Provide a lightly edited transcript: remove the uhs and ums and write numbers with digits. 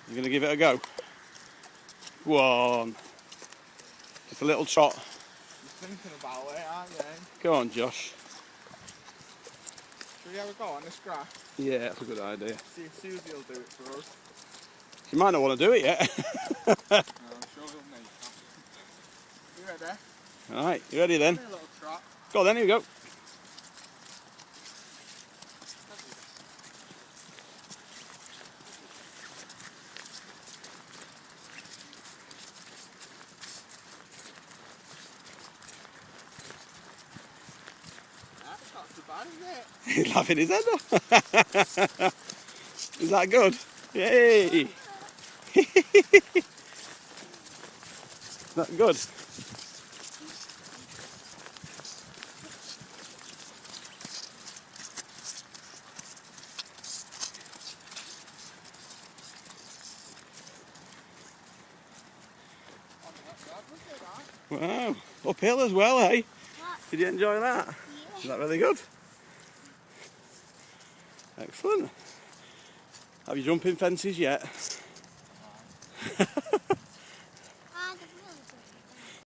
You're going to give it a go? One. Just a little trot. You're thinking about it, aren't you? Go on, Josh. Should we have a go on this grass? Yeah, that's a good idea. See if Susie will do it for us. You might not want to do it yet. No, I'm sure we'll make that. You ready? Alright, you ready then? Do a little trot. Go on then, here we go. That's not too bad, is it? He's laughing his head off. Is that good? Yay! Is that good? Wow, uphill as well, eh? Did you enjoy that? Yeah. Is that really good? Excellent. Have you jumping fences yet?